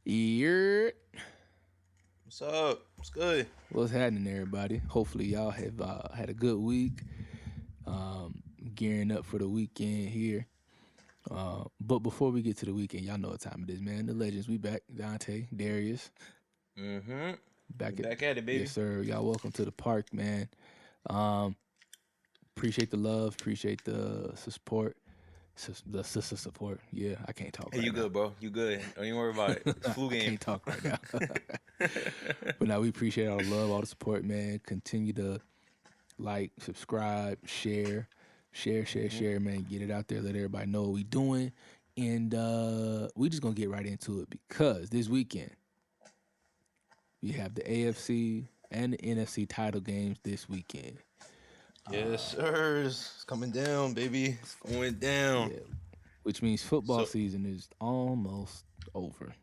Yeah. What's up? What's good? What's happening, everybody? Hopefully, y'all have had a good week. Um, Gearing up for the weekend here. But before we get to the weekend, y'all know what time it is, man. The legends, we back. Dante, Darius, Mm-hmm. We back at back at it, yes, baby. sir. Y'all welcome to the park, man. Um, Appreciate the love, appreciate the support, the sister support. Yeah, I can't talk Hey, right you now. good, bro? You good? Don't even worry about it. It's flu I game. can't talk right now. But now we appreciate all the love, all the support, man. Continue to like, subscribe, Mm-hmm. share, man. Get it out there, let everybody know what we doing. And we just gonna get right into it because this weekend we have the AFC and the NFC title games this weekend. Yes, Uh sir. It's coming down, baby. It's going down. yeah, which means football So, season is almost over.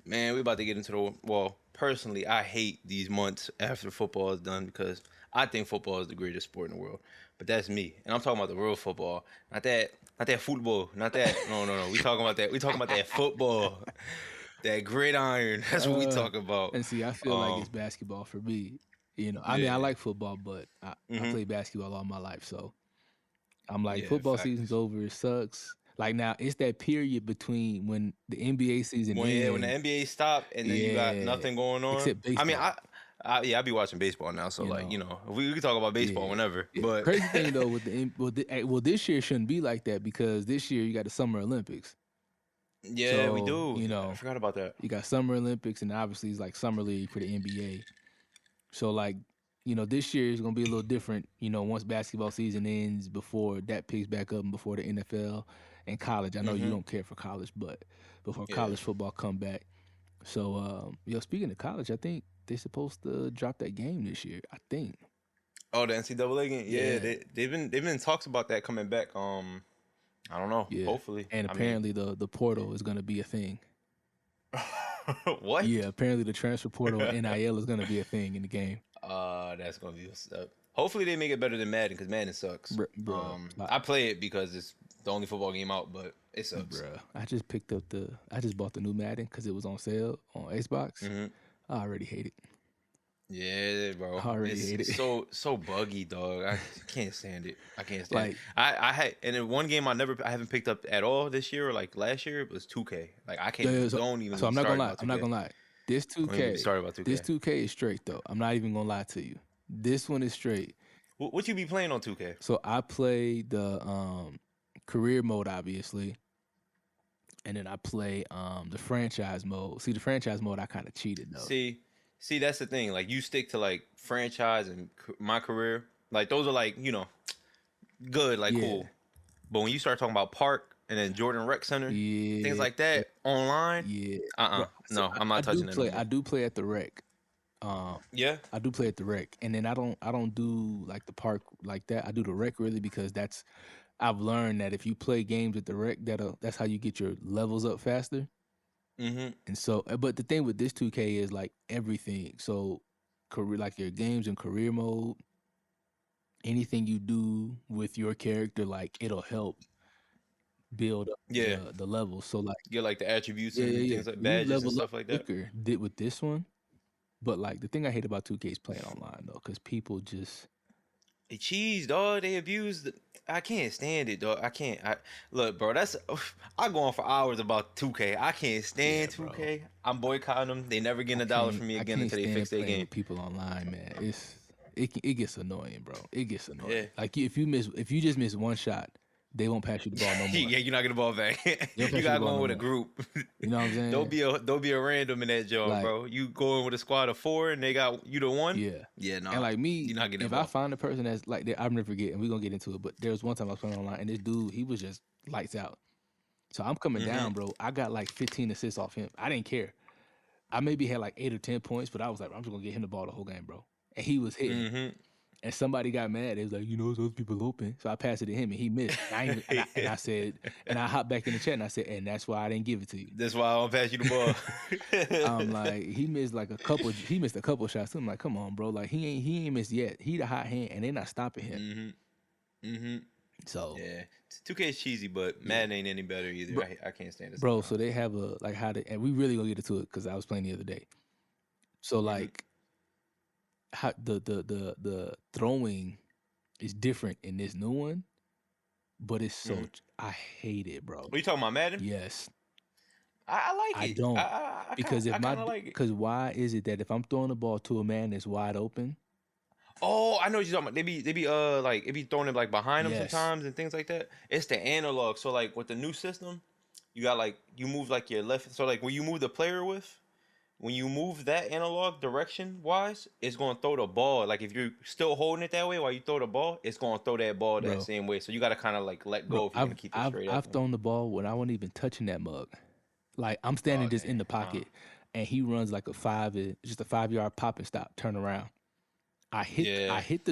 man, we about to get into the well. Personally, I hate these months after football is done because I think football is the greatest sport in the world. But that's me, and I'm talking about the real football, not that football, not that. No, no, no. We talking about that. We talking about that football, that gridiron. That's what we Uh talk about. and see, I feel like it's Um, basketball for me. I mean, I yeah. like football, but I Hmm. played basketball all my life, so I'm like, Yeah, football season's facts. over. It sucks. Like now, it's that period between when the NBA season When the ends. NBA stopped and then you got Yeah, nothing going on. except I mean, baseball. I be watching baseball now, so You like know, we can talk about baseball yeah, whenever. yeah. But Crazy thing though, with well, this year shouldn't be like that because this year you got the Summer Olympics. yeah, we So do. I forgot about that. you got Summer Olympics, and obviously it's like summer league for the NBA. So like, this year is gonna be a little different. Once basketball season ends, before that picks back up, and before the NFL and college. I know you Hmm. don't care for college, but before Yeah. college football come back. So, speaking of college, I think they're supposed to drop that game this year. I think. Oh, the NCAA game. Yeah, Yeah, they've been talks about that coming back. I don't know. yeah. Hopefully, And I mean, apparently the portal is gonna be a thing. what? Yeah, apparently the transfer portal and NIL is gonna be a thing in the game. That's gonna be what's up. Hopefully they make it better than Madden because Madden sucks. Bruh, I play it because it's the only football game out, but it sucks. bruh. I just bought the new Madden because it was on sale on Xbox. Hmm. I already hate it. Yeah, bro. I already It's, hate it's it. so buggy, dog. I can't stand it. I can't stand it. Like, I had and then one game I haven't picked up at all this year or like last year was 2K. Like I yeah, can't yeah, don't even so get me I'm not gonna started lie. about I'm not 2K. gonna lie. This Don't even get me 2K, started about this 2K. 2K is straight though. I'm not even gonna lie to you. This one is straight. What you be playing on 2K? So I play the career mode, obviously, and then I play the franchise mode. See, the franchise mode I kind of cheated though. See, see that's the thing. Like you stick to like franchise and my career. Like those are like, good, like Yeah, cool. But when you start talking about Park and then Jordan Rec Center, things yeah, like that online, yeah. uh-uh. But so No, I'm I not do touching it no play. more. I do play at the rec. Um, Yeah? I do play at the rec, and then I don't do like the park like that. I do the rec really because I've learned that if you play games at the rec, that's how you get your levels up faster. Mm-hmm. And so, but the thing with this 2K is like everything. So, career, like your games in career mode, anything you do with your character, like it'll help build up Yeah. the levels. So, like, Get like the attributes yeah, and yeah, yeah, things like you badges and level up stuff like that. quicker did with this one. But like the thing I hate about 2K is playing online though, because people just Hey, cheese, dog. They abuse the. I can't stand it, dog. I can't. Look, bro. That's. I go on for hours about 2K. I can't yeah, stand bro. 2K. I'm boycotting them. They never getting $1 from me I again can't until they fix stand their playing game. with people online, man. It gets annoying, bro. It gets Yeah. annoying. Like if you just miss one shot, they won't pass you the ball no more. Yeah, you're not getting the ball back. They don't You pass you the gotta ball go in no with a more. group. You know what I'm saying? Don't be a random in that job, Like, bro. You go in with a squad of 4 and they got you the one. yeah. Yeah, And nah. like me, You're not getting if the I ball. find a person that's like that, I'll never forget, and we're gonna get into it. But there was one time I was playing online, and this dude, he was just lights out. So I'm coming Mm-hmm. down, bro. I got like 15 assists off him. I didn't care. I maybe had like 8 or 10 points, but I was like, I'm just gonna get him the ball the whole game, bro. And he was hitting. Mm-hmm. And somebody got mad. They was like, those people open. So I passed it to him, and he missed. And I, ain't even, and I said, and I hopped back in the chat, and I said, and that's why I didn't give it to you. That's why I don't pass you the ball. I'm like, he missed like a couple. He missed a couple shots. I'm like, come on, bro. Like he ain't missed yet. He the hot hand, and they're not stopping him. Mm-hmm. Mm-hmm. So, Yeah, 2K is cheesy, but yeah, Madden ain't any better either. bro, I can't stand it bro. So sometimes. they have a like how they, and we really gonna get into it because I was playing the other day. So Hmm. like how the throwing is different in this new one, but it's so Hmm. I hate it, bro. What you talking about, Madden? Yes, I like I it. don't because if I my kind of like it. because why is it that if I'm throwing the ball to a man that's wide open, Oh, I know what you're talking about. They be like it be throwing it like behind them yes, sometimes and things like that. It's the analog. So like with the new system, you got like you move like your left. So like when you move the player with, when you move that analog direction wise, it's gonna throw the ball. Like if you're still holding it that way while you throw the ball, it's gonna throw that ball that bro, same way. So you gotta kind of like let bro. go if you want to keep it straight up. I've thrown the ball when I wasn't even touching that mug. Like I'm standing Oh just in dang, the nah. pocket, and he runs like a just a 5 yard pop and stop, turn around. Yeah, I hit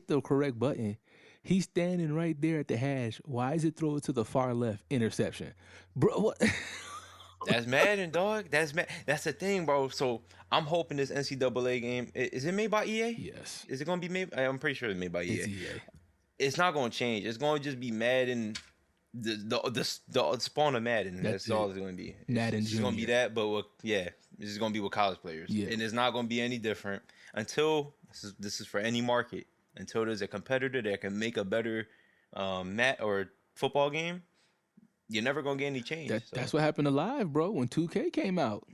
the correct button. He's standing right there at the hash. Why is it throw it to the far left? Interception, bro. What? that's Madden, dog. That's mad. That's the thing, bro. So I'm hoping this NCAA game is it made by EA? Yes, Is it gonna be made? I'm pretty sure it's made by it's EA. EA. It's not gonna change. It's gonna just be Madden, the spawn of Madden. That's That's it. all it's gonna be. Madden It's just gonna be Junior. that, but with, yeah, it's just gonna be with college players, Yeah, and it's not gonna be any different until this is for any market. Until there's a competitor that can make a better mat or football game, you're never gonna get any change. So. that's what happened to Live, bro. When 2K came out.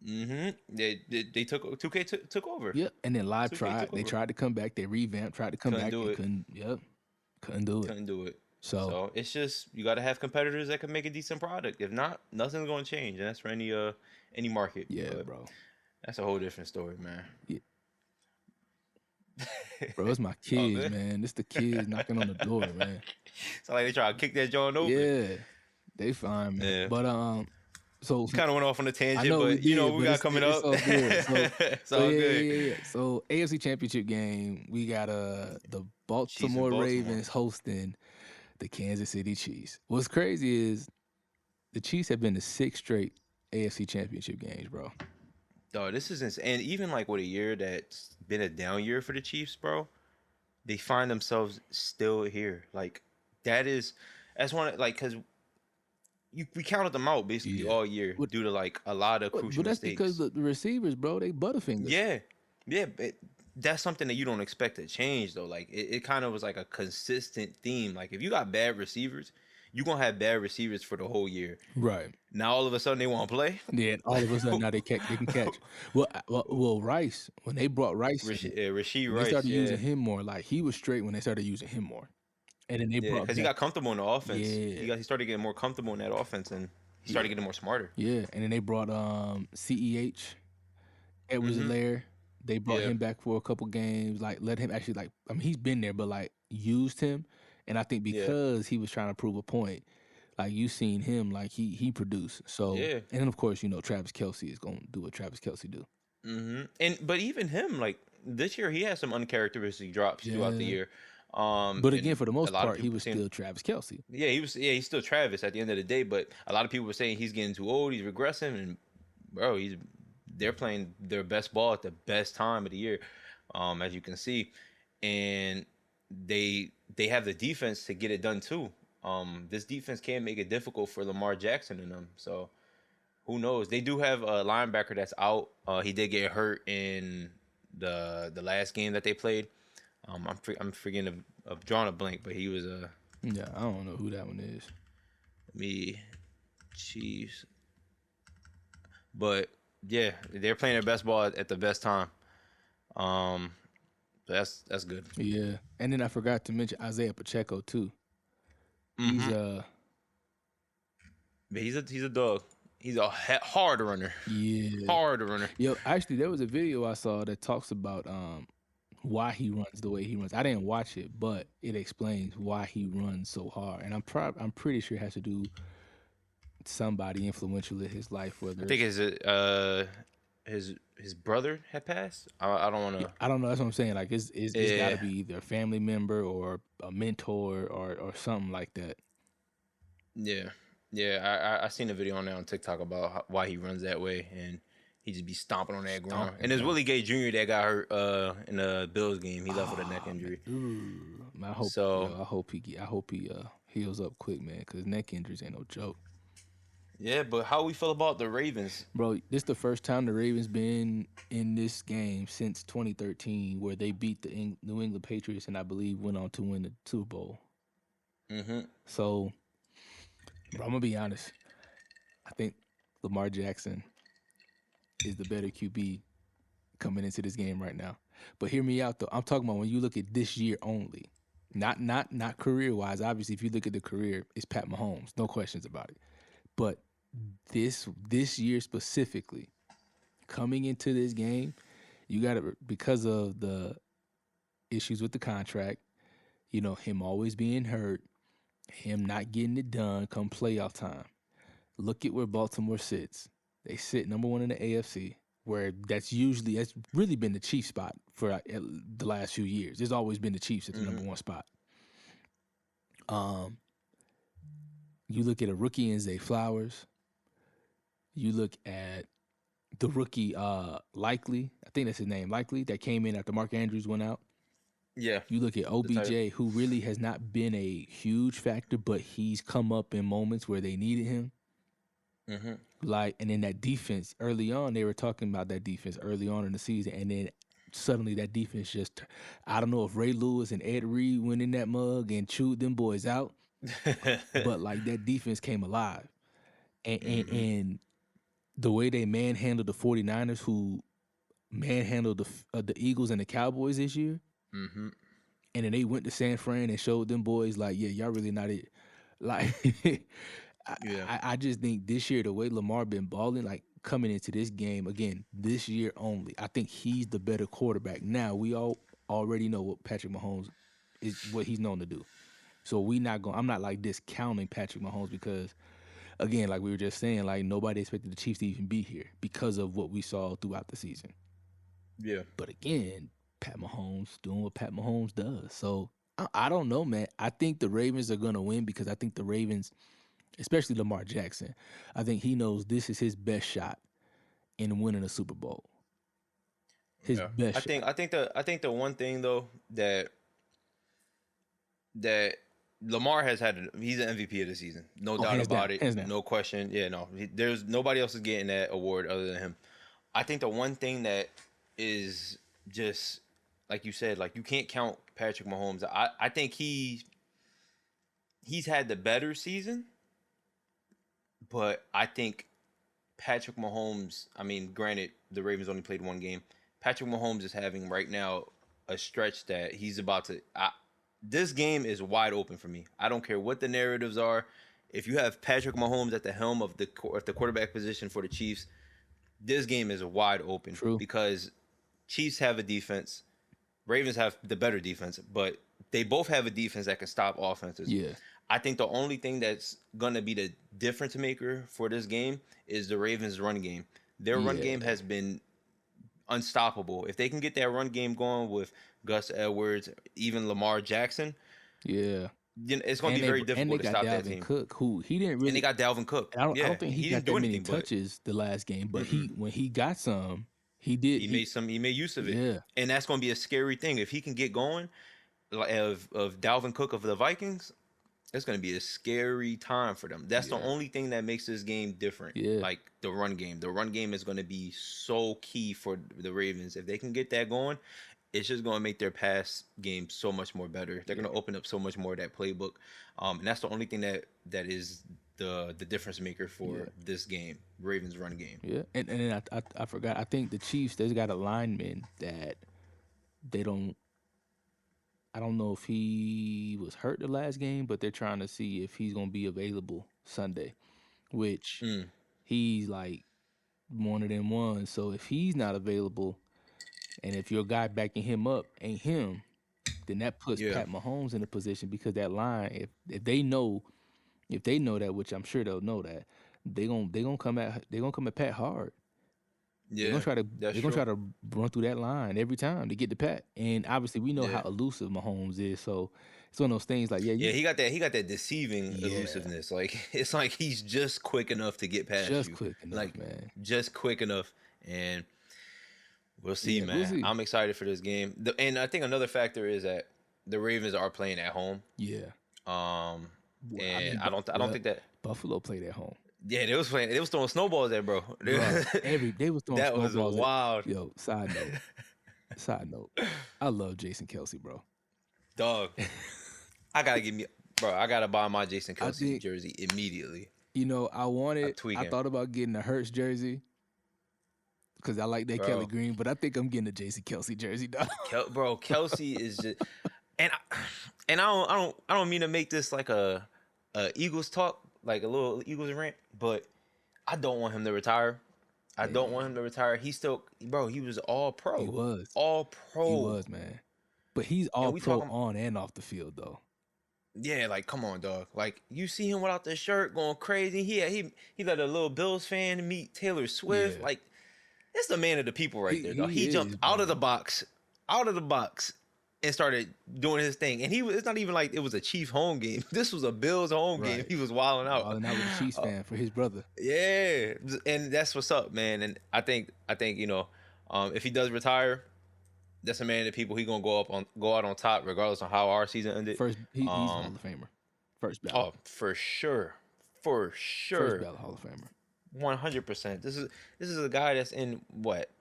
They took 2K took over. Yep. And then Live 2K tried. took They over. tried to come back. They revamped. Tried to come Couldn't back do and it. couldn't. Yep. Couldn't do it. Couldn't do it. So So it's just you got to have competitors that can make a decent product. If not, nothing's going to change, and that's for any market. yeah, But bro. that's a whole different story, man. Yeah, bro. It's my Oh, kids, good. man. It's the kids knocking on the door, man. It's like they try to kick that joint open. Yeah, they fine, man. Yeah. But so We kind of went off on a I tangent, know we but you know did, what we but got coming it's up. all good. It's So all yeah, good. yeah, yeah, yeah. So AFC Championship game, we got the Chiefs and Baltimore Baltimore. Ravens hosting the Kansas City Chiefs. What's crazy is the Chiefs have been to 6 straight AFC Championship games, bro. Dog, this is insane. And even like with a year that's been a down year for the Chiefs, bro, they find themselves still here. Like that's one like because we counted them out basically Yeah. all year But due to like a lot of crucial but that's because mistakes. the receivers, bro, they butterfingers. Yeah, yeah, but that's something that you don't expect to change though. Like it kind of was like a consistent theme. Like if you got bad receivers, you're gonna have bad receivers for the whole year. Right. Now all of a sudden they want to play. Yeah, and all of a sudden now they can catch. Well, Rice, when they brought Rice in, Rasheed when they Rice, started yeah, using him more, like he was straight when they started using him more. And then they yeah, brought because he back got comfortable in the offense. yeah, He started getting more comfortable in that offense, and he yeah, started getting more smarter. yeah. And then they brought CEH Edwards Mm-hmm. Alaire. They brought Yeah, him back for a couple games, like let him actually like I mean he's been there, but like used him. And I think yeah, because he was trying to prove a point, like you seen him, like he produced. So yeah. and then of course, Travis Kelsey is gonna do what Travis Kelsey do. Mm-hmm. And but even him, like this year, he had some uncharacteristic drops throughout the Yeah. year. But again, And for the a most lot of part, he people were was saying, still Travis Kelsey. yeah, he's still Travis at the end of the day. But a lot of people were saying he's getting too old, he's regressing, and bro, they're playing their best ball at the best time of the year, as you can see, and they have the defense to get it done too. This defense can make it difficult for Lamar Jackson and them. So who knows? They do have a linebacker that's out. He did get hurt in the last game that they played. I'm forgetting of drawing a blank, but he was Yeah, I don't know who that one is. me Chiefs. But yeah, they're playing their best ball at the best time. Um, that's good. Yeah, and then I forgot to mention Isaiah Pacheco too. He's Mm-hmm. But he's a dog. He's a hard runner. yeah. Hard runner. Yo, actually, there was a video I saw that talks about why he runs the way he runs. I didn't watch it, but it explains why he runs so hard, and I'm pretty sure it has to do with somebody influential in his life, I whether think it's his brother had passed. I don't want yeah, to. I don't know. That's what I'm saying. Like it's got to Yeah, be either a family member or a mentor or something like that. yeah, yeah. I seen a video on there on TikTok about why he runs that way, and he just be stomping on that ground. Stomping, And there's bro. Willie Gay Jr. that got hurt in the Bills game. He left with a neck Ah, man. injury. Ooh. I hope So I hope he heals up quick, man, because neck injuries ain't no joke. yeah, but how we feel about the Ravens? Bro, this the first time the Ravens been in this game since 2013, where they beat the New England Patriots and I believe went on to win the Super Bowl. Mm-hmm. So, bro, I'm gonna be honest. I think Lamar Jackson is the better QB coming into this game right now. But hear me out though. I'm talking about when you look at this year only. Not career wise. Obviously, if you look at the career, it's Pat Mahomes. No questions about it. But this year specifically, coming into this game, you got to, because of the issues with the contract, you know, him always being hurt, him not getting it done come playoff time. Look at where Baltimore sits. They sit number one in the AFC, where that's really been the Chiefs spot for the last few years. There's always been the Chiefs at the Mm-hmm. number one spot. You look at a rookie in Zay Flowers. You look at the rookie Likely. I think that's his name, Likely, that came in after Mark Andrews went out. Yeah. You look at The title. OBJ, who really has not been a huge factor, but he's come up in moments where they needed him. Mm-hmm. Like, and then that defense early on, they were talking about that defense early on in the season, and then suddenly that defense just, I don't know if Ray Lewis and Ed Reed went in that mug and chewed them boys out, but like that defense came alive. Mm-hmm. And the way they manhandled the 49ers, who manhandled the Eagles and the Cowboys this year, Mm-hmm. and then they went to San Fran and showed them boys like, yeah, y'all really not it. Like, Yeah. I just think this year the way Lamar been balling, like coming into this game again, this year only, I think he's the better quarterback. Now we all already know what Patrick Mahomes is, what he's known to do. So I'm not like discounting Patrick Mahomes because, again, like we were just saying, like nobody expected the Chiefs to even be here because of what we saw throughout the season. Yeah. But again, Pat Mahomes doing what Pat Mahomes does. So I don't know, man. I think the Ravens are gonna win because I think the Ravens, especially Lamar Jackson, I think he knows this is his best shot in winning a Super Bowl. His Yeah. best I shot. think I think the I think the one thing though that Lamar has had, he's an MVP of the season, no doubt Hands down, about it, hands down. no question. Yeah, no, there's nobody else is getting that award other than him. I think the one thing that is just like you said, like you can't count Patrick Mahomes. I think he's had the better season, but I think Patrick Mahomes. I mean, granted, the Ravens only played one game. Patrick Mahomes is having right now a stretch that he's about to. This game is wide open for me. I don't care what the narratives are. If you have Patrick Mahomes at the helm of the quarterback position for the Chiefs, this game is wide open True. because Chiefs have a defense, Ravens have the better defense, but they both have a defense that can stop offenses. Yeah. I think the only thing that's gonna be the difference maker for this game is the Ravens' run game. Their run Yeah. game has been unstoppable. If they can get that run game going with Gus Edwards, even Lamar Jackson, Yeah. it's going to be very And they difficult to got stop that Dalvin team. Cook, who he didn't And they really. got Dalvin Cook. I Yeah, don't think he he got didn't do that many anything, but touches the last game, but mm-mm. when he got some, he did. He made use of it. Yeah. And that's going to be a scary thing if he can get going. Of Dalvin Cook of the Vikings, it's going to be a scary time for them. That's the only thing that makes this game different. Yeah. Like the run game. The run game is going to be so key for the Ravens. If they can get that going, it's just going to make their pass game so much more better. They're going to open up so much more of that playbook. And that's the only thing that is the difference maker for this game, Ravens run game. Yeah, and then I forgot. I think the Chiefs, they've got a lineman that they don't. I don't know if he was hurt the last game, but they're trying to see if he's gonna be available Sunday, which Mm. he's like one of them ones. So if he's not available, and if your guy backing him up ain't him, then that puts Yeah. Pat Mahomes in a position because that line, if they know that, which I'm sure they'll know that, they gonna come at Pat hard. They're Yeah, gonna try to that's they're gonna true. try to run through that line every time to get the Pat. And obviously we know how Yeah. elusive Mahomes is. So it's one of those things like, yeah, Yeah, he got that deceiving yeah, elusiveness. Like it's like he's just quick enough to get past just you. quick enough, Like man. just quick enough. And we'll see, Yeah, man. we'll see. I'm excited for this game. And I think another factor is that the Ravens are playing at home. Yeah. Well, I And mean, I don't think that. Buffalo played at home. Yeah, they was playing. They was throwing snowballs there, bro. Bruh, they was throwing That was snowballs at. wild, Yo, side note. I love Jason Kelsey, bro. dog. I gotta buy my Jason I Kelsey think jersey immediately. I tweaking. thought about getting a Hurts jersey because I like that Kelly Bro, Green, but I think I'm getting a Jason Kelsey jersey, dog. Bro, Kelsey is just, and I don't mean to make this like a Eagles talk, like a little Eagles rant, but I don't want him to retire. I don't want him to retire. He still, bro, he was all pro. He was. All pro. He was, man. But he's all pro on and off the field, though. Yeah, like come on, dog. Like you see him without the shirt going crazy. He let a little Bills fan meet Taylor Swift. Yeah. Like that's the man of the people right there, dog. He jumped out of the box, and started doing his thing. And it's not even like it was a Chiefs home game. This was a Bills home game. He was wilding out. Wilding out with a Chiefs fan for his brother. Yeah, and that's what's up, man. And I think if he does retire, that's a man of the people. He gonna go out on top, regardless of how our season ended. He's Hall of Famer. First ballot. Oh, for sure. First ballot Hall of Famer. 100%. This is a guy that's in what?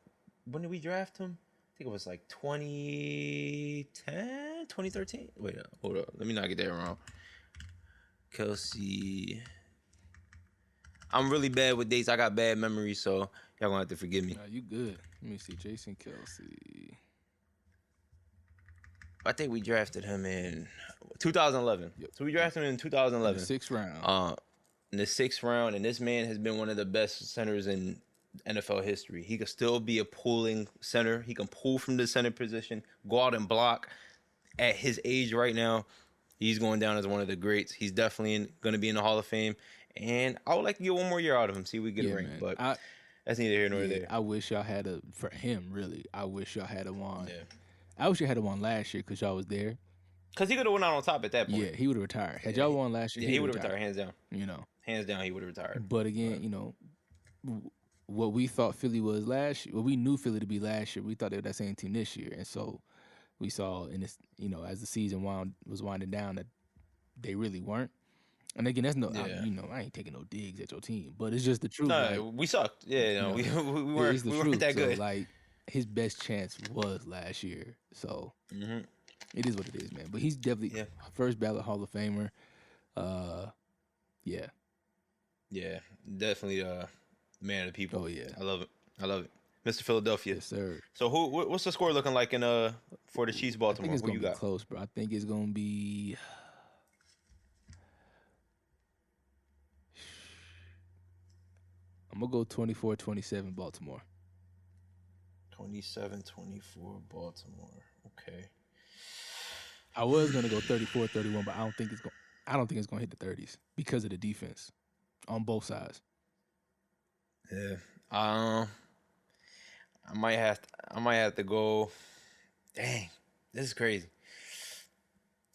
When did we draft him? I think it was like 2010, 2013. Wait, hold up. Let me not get that wrong. Kelsey. I'm really bad with dates. I got bad memories, so y'all gonna have to forgive me. Nah, you good. Let me see. Jason Kelsey. I think we drafted him in 2011. Yep. So we drafted him in 2011. In the sixth round. In the sixth round, and this man has been one of the best centers in NFL history. He could still be a pulling center. He can pull from the center position, go out and block. At his age right now, he's going down as one of the greats. He's definitely going to be in the Hall of Fame. And I would like to get one more year out of him, see if we get a ring. But that's neither here nor there. I wish y'all had for him, really. I wish y'all had one. Yeah. I wish you had one last year because y'all was there. Because he could have went out on top at that point. Yeah, he would have retired. Had y'all won last year, he would have retired, hands down. Hands down, he would have retired. But again, what we thought Philly was last year, what we knew Philly to be last year, we thought they were that same team this year. And so we saw in this, as the season was winding down, that they really weren't. And again, that's I ain't taking no digs at your team, but it's just the truth. No, we sucked. Yeah, we weren't that good. So, like, his best chance was last year. So it is what it is, man. But he's definitely first ballot Hall of Famer. Yeah. Yeah, definitely man of the people. Oh, yeah. I love it. Mr. Philadelphia. Yes, sir. So what's the score looking like for the Chiefs Baltimore? I think it's going to be close, bro. I think it's going to be... I'm going to go 24-27 Baltimore. 27-24 Baltimore. Okay. I was going to go 34-31, but I don't think it's going to hit the 30s because of the defense on both sides. Yeah. I might have to go. Dang, this is crazy.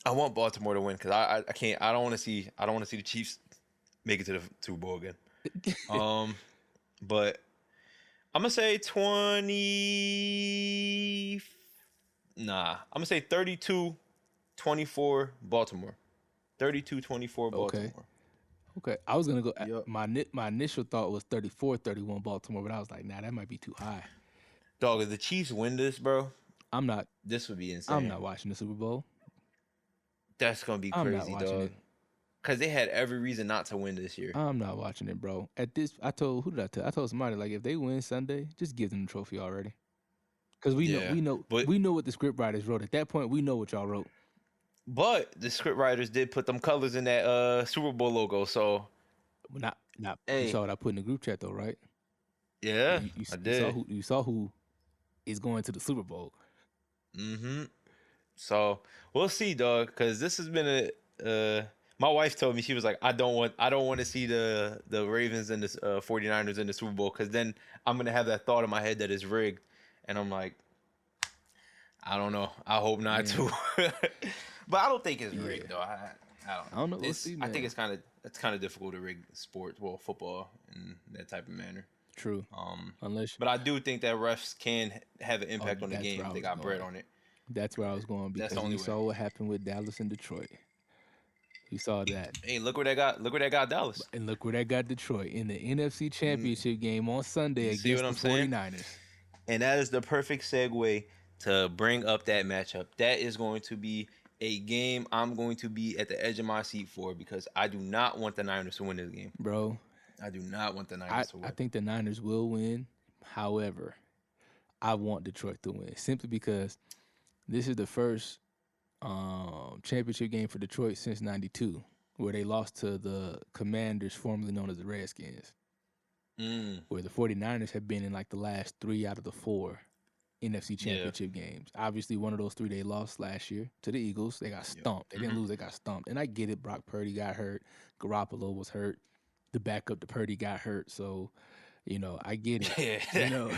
I want Baltimore to win because I can't. I don't want to see the Chiefs make it to the Super Bowl again. But I'm gonna say 20. Nah, I'm gonna say 32-24 Baltimore. 32-24 Baltimore. Okay, I was gonna go. My initial thought was 34-31 Baltimore, but I was like, nah, that might be too high. Dog, if the Chiefs win this, bro, I'm not. This would be insane. I'm not watching the Super Bowl. That's gonna be crazy, dog. Because they had every reason not to win this year. I'm not watching it, bro. Who did I tell? I told somebody, like, if they win Sunday, just give them the trophy already. Because we know what the script writers wrote. At that point, we know what y'all wrote. But the script writers did put them colors in that Super Bowl logo, so. Not. Hey. You saw what I put in the group chat, though, right? Yeah, I did. You saw who is going to the Super Bowl. Mm-hmm. So we'll see, dog. Because this has been my wife told me, she was like, I don't want to see the Ravens and the 49ers in the Super Bowl because then I'm gonna have that thought in my head that it's rigged, and I'm like, I don't know. I hope not too. But I don't think it's rigged though. I don't know. We'll see, man. I think it's kind of difficult to rig sports, football in that type of manner. True. But I do think that refs can have an impact on the game if they got bread on it. That's where I was going That's the because only we way. saw what happened with Dallas and Detroit. We saw that. Hey, look where that got. Look where that got Dallas. And look where that got Detroit in the NFC Championship game on Sunday You see what against the I'm saying? 49ers. And that is the perfect segue to bring up that matchup. That is going to be a game I'm going to be at the edge of my seat for because I do not want the Niners to win this game. Bro, I do not want the I, Niners to I win. think the Niners will win. However, I want Detroit to win simply because this is the first championship game for Detroit since '92, where they lost to the Commanders, formerly known as the Redskins. Mm, Where the 49ers have been in like the last 3 out of the 4 NFC yeah. championship games. Obviously, one of those 3 they lost last year to the Eagles. They got Yep. stumped. They didn't Hmm. lose, they got stumped. And I get it. Brock Purdy got hurt. Garoppolo was hurt. The backup to Purdy got hurt. So, I get it. Yeah. You know,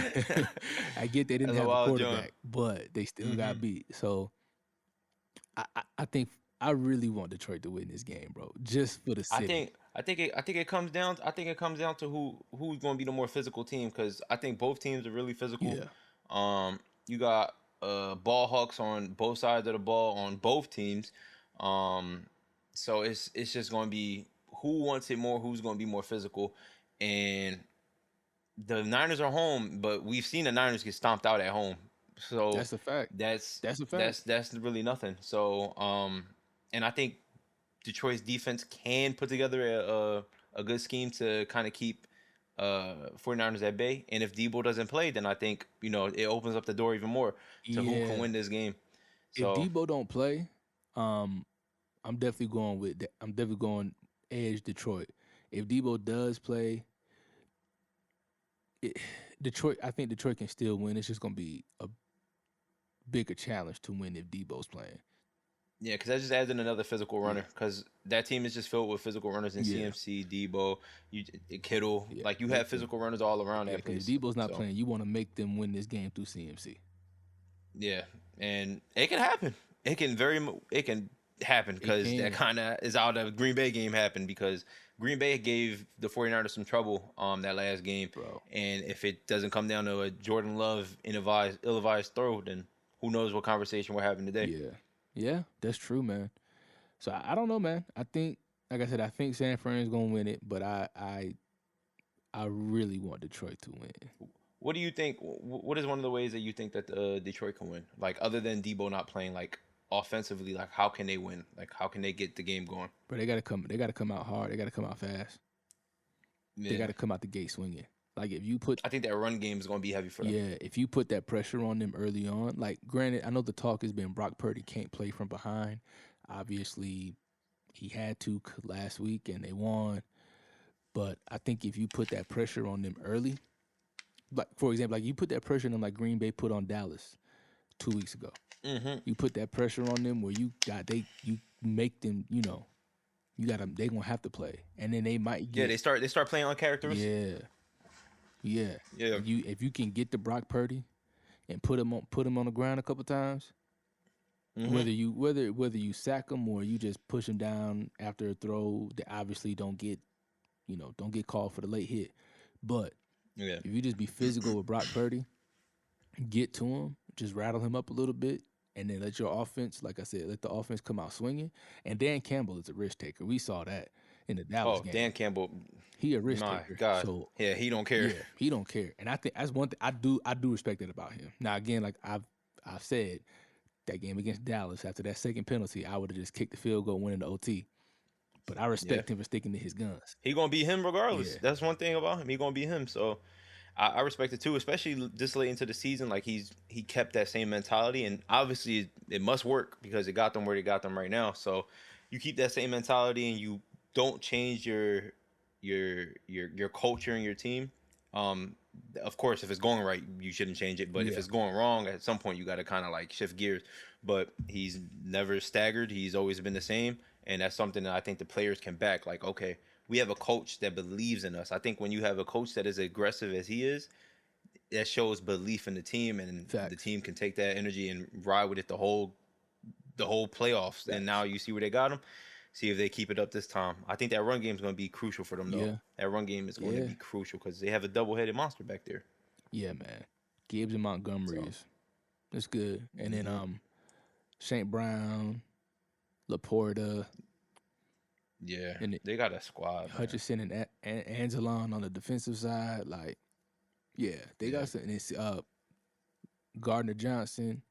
I get they didn't That's a have a wild joint. quarterback, but they still Hmm. got beat. So I think I really want Detroit to win this game, bro, just for the I city. think it comes down to who's going to be the more physical team because I think both teams are really physical. Yeah. You got ball hawks on both sides of the ball on both teams. Um, so it's just going to be who wants it more, who's going to be more physical, and the Niners are home, but we've seen the Niners get stomped out at home. So That's a fact. that's That's a fact. that's really nothing. So and I think Detroit's defense can put together a good scheme to kind of keep 49ers at bay. And if Debo doesn't play, then I think, it opens up the door even more to who can Yeah. win this game. If So, Debo don't play, um, I'm definitely going with that. I'm definitely going edge Detroit. If Debo does play, it, Detroit, I think Detroit can still win. It's just gonna be a bigger challenge to win if Debo's playing. yeah, because that just adds in another physical runner Yeah, because that team is just filled with physical runners in yeah, CMC, Debo, Kittle. yeah. Like, you have Because physical runners all around that if place. Debo's not So, playing, you want to make them win this game through CMC. yeah. And it can happen. It can happen It because that can, kind of is how the Green Bay game happened because Green Bay gave the 49ers some trouble that last game. bro. And if it doesn't come down to a Jordan Love ill-advised throw, then who knows what conversation we're having today. Yeah, yeah, that's true, man. So I don't know, man. I think, like I said, I think San Fran's gonna win it, but I really want Detroit to win. What do you think? What is one of the ways that you think that Detroit can win? Like, other than Debo not playing, like, offensively, like, how can they win? Like, how can they get the game going? But they gotta come. They gotta come out hard. They gotta come out fast. They Yeah. gotta come out the gate swinging. Like if you put, I think that run game is going to be heavy for them. yeah, if you put that pressure on them early on. Like granted, I know the talk has been Brock Purdy can't play from behind. Obviously, he had to last week and they won. But I think if you put that pressure on them early, like for example, like you put that pressure on them like Green Bay put on Dallas 2 weeks ago. Hmm. You put that pressure on them where you make them, you got them. They gonna have to play, and then they might Yeah, get, they start playing on characteristics. yeah, yeah. Yeah. If you can get the Brock Purdy and put him on the ground a couple times, Hmm. whether you sack him or you just push him down after a throw that obviously don't get called for the late hit, but Yeah. if you just be physical with Brock Purdy, get to him, just rattle him up a little bit, and then let your offense, like I said, let the offense come out swinging. And Dan Campbell is a risk taker. We saw that in the Dallas Oh, game. Dan Campbell. He a risk My taker. God. So Yeah, he don't care. yeah, he don't care. And I think that's one thing I do respect that about him. Now again, like I've said, that game against Dallas after that second penalty, I would have just kicked the field goal, went into OT. But I Yeah. respect him for sticking to his guns. He gonna be him regardless. Yeah, That's one thing about him. He gonna be him. So I respect it too, especially this late into the season. Like, he kept that same mentality, and obviously it must work because it got them where they got them right now. So you keep that same mentality and you don't change your culture and your team. Um, of course, if it's going right, you shouldn't change it. But if yeah, it's going wrong, at some point you got to kind of like shift gears. But he's never staggered. He's always been the same, and that's something that I think the players can back. Like, okay, we have a coach that believes in us. I think when you have a coach that is aggressive as he is, that shows belief in the team, and the facts, team can take that energy and ride with it the whole playoffs. And now facts. you see where they got him. See if they keep it up this time. I think that run game is going to be crucial for them, though. Yeah, That run game is going to yeah, be crucial because they have a double-headed monster back there. yeah, man. Gibbs and Montgomery So, is it's good. And then hmm St. Brown, Laporta, Yeah, and they got a squad, man. Hutchinson and Angelon on the defensive side. Like, yeah, they Yeah. got some. And it's Gardner Johnson.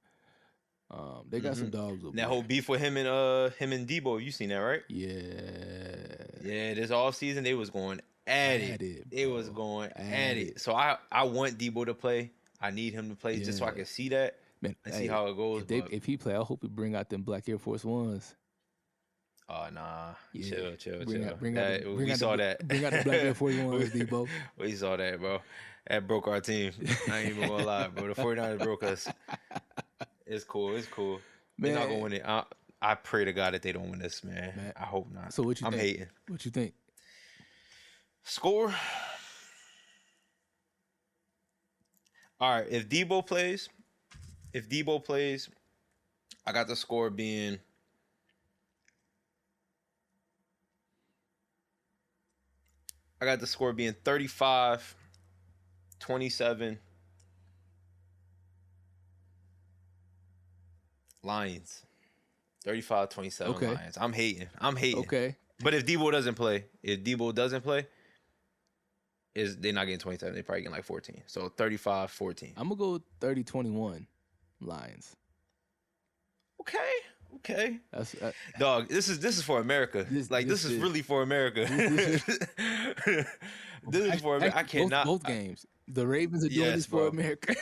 They got some dogs over And that there. whole beef with him and Debo, you seen that, right? Yeah. Yeah, this off season they was going at it. It was bro. going at it. So I want Debo to play. I need him to play just so I Yeah. can see that Man, and see how it goes. If he play, I hope he bring out them black Air Force Ones. Oh nah, Yeah. chill. Bring out We saw the, that. Bring out the black Air Force Ones, Debo. We saw that, bro. That broke our team. I ain't even gonna lie, bro. The 49ers broke us. It's cool. They're not gonna win it. I pray to God that they don't win this, man. I hope not. So what you I'm think? hating. What you think? Score. All right. If Debo plays, I got the score being 35-27 Lions. 35-27 Okay. Lions. I'm hating. Okay. But if Debo doesn't play, they're not getting 27. They're probably getting like 14. So 35-14. I'm gonna go 30-21 Lions. Okay. That's Dog, this is for America. This is really for America. This is for America. I cannot. Both games. The Ravens are doing this for America.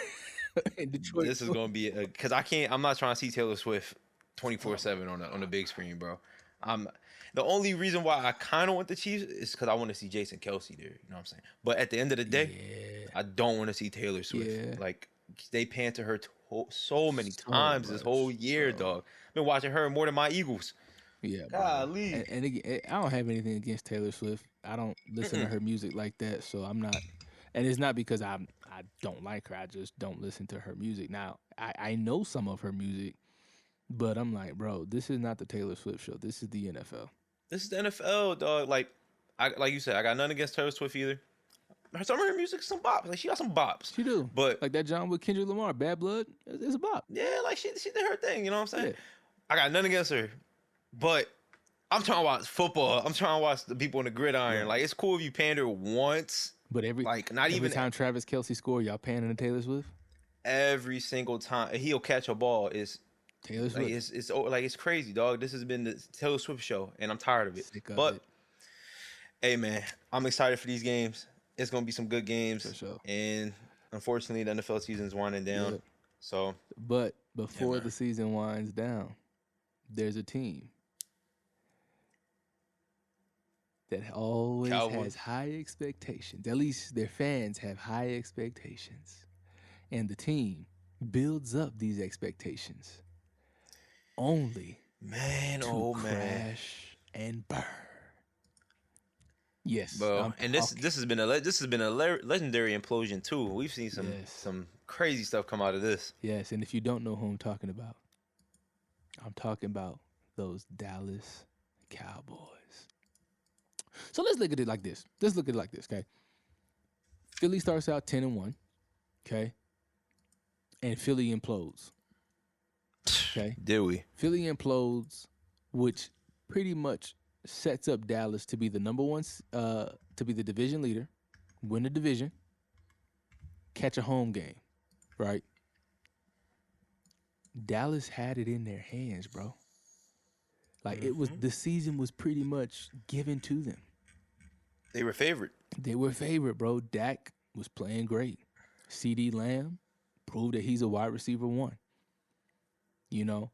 And Detroit. This is gonna be because I'm not trying to see Taylor Swift 24/7 on the big screen, bro. The only reason why I kind of want the Chiefs is because I want to see Jason Kelsey there. You know what I'm saying? But at the end of the day, I don't want to see Taylor Swift. Yeah. Like they pan to her so many times this whole year, dog. Been watching her more than my Eagles. Yeah, golly. And again, I don't have anything against Taylor Swift. I don't listen to her music like that, so I'm not. And it's not because I don't like her. I just don't listen to her music. Now I know some of her music, but I'm like, bro, this is not the Taylor Swift show. This is the NFL. This is the NFL, dog. Like you said, I got nothing against Taylor Swift either. Some of her music, some bops. Like she got some bops. She do. But like that John with Kendrick Lamar, Bad Blood, it's a bop. Yeah, like she did her thing. You know what I'm saying? Yeah. I got nothing against her, but I'm trying to watch football. I'm trying to watch the people in the gridiron. Yeah. Like it's cool if you pander once, but every time Travis Kelce score, y'all pandering to Taylor Swift. Every single time he'll catch a ball is Taylor Swift. It's crazy, dog. This has been the Taylor Swift show, and I'm tired of it. But hey, man, I'm excited for these games. It's gonna be some good games, for sure. And unfortunately, the NFL season's winding down. Yep. So, but before the season winds down, there's a team that always has high expectations. At least their fans have high expectations. And the team builds up these expectations only to crash and burn. Yes, bro. And this has been a legendary implosion too. We've seen some crazy stuff come out of this. Yes, and if you don't know who I'm talking about those Dallas Cowboys. So let's look at it like this. Okay? Philly starts out 10-1, okay? And Philly implodes. Okay? Did we? Philly implodes, which pretty much sets up Dallas to be the number one, to be the division leader, win the division, catch a home game, right? Dallas had it in their hands, bro. Like the season was pretty much given to them. They were favored. Bro. Dak was playing great. CD Lamb proved that he's a wide receiver one. You know,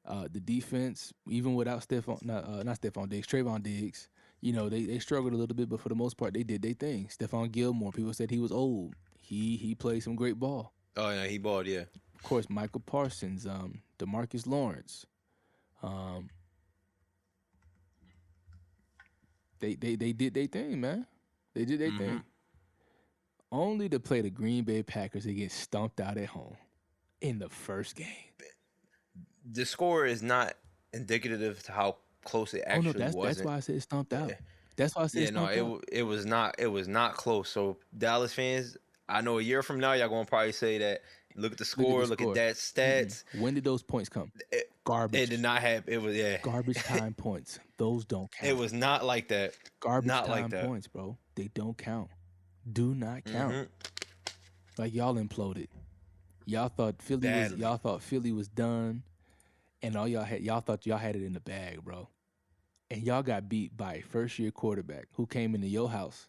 the defense, even without Trayvon Diggs, you know, they struggled a little bit, but for the most part, they did their thing. Stephon Gilmore, people said he was old. He played some great ball. Oh, yeah, he balled, yeah. Of course, Michael Parsons, DeMarcus Lawrence. They did their thing, man. They did their thing. Only to play the Green Bay Packers and get stomped out at home in the first game. The score is not indicative to how close it actually was. That's why I said stomped out. That's why I said stomped out. It was not close. So Dallas fans, I know a year from now y'all gonna probably say that. Look at the score. Look at that stats. When did those points come? It did Garbage. not have. It was yeah. Garbage time points. Those don't It count. was not like that. Garbage Not like time that. points, bro. They don't count. Do not count. Mm-hmm. Like y'all imploded. Badly. Y'all thought Philly was done, and y'all thought y'all had it in the bag, bro. And y'all got beat by a first year quarterback who came into your house,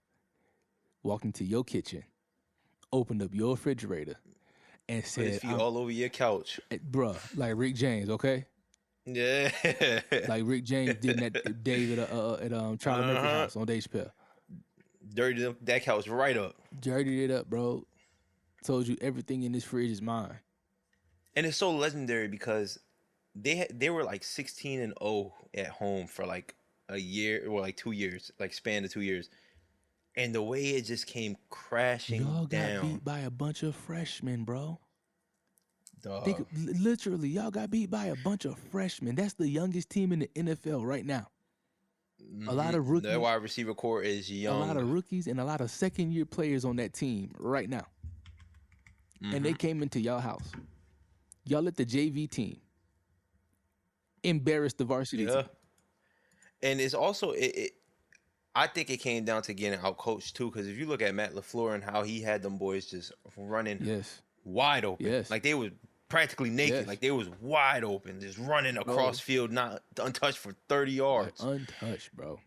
walked into your kitchen, opened up your refrigerator, and Put his said, feet all over your couch. bruh, like Rick James, okay? Yeah. Like Rick James did that David at Charlie Murphy Uh-huh. house on Dave Chappelle. Dirty that couch right up. Dirtied it up, bro. Told you everything in this fridge is mine. And it's so legendary because they were like 16-0 at home for like a year or like 2 years, like span of 2 years. And the way it just came crashing Y'all got down. beat by a bunch of freshmen, bro. Dog. Literally, y'all got beat by a bunch of freshmen. That's the youngest team in the NFL right now. A lot of That rookies, wide receiver core is a lot young. of rookies, and a lot of second-year players on that team right now. And they came into y'all house. Y'all let the JV team embarrass the varsity Yeah. team. And it's also I think it came down to getting out coached too, because if you look at Matt LaFleur and how he had them boys just running Yes. wide open, Yes. like they was practically naked, Yes. like they was wide open, just running across field, not untouched for 30 yards. Like untouched, bro.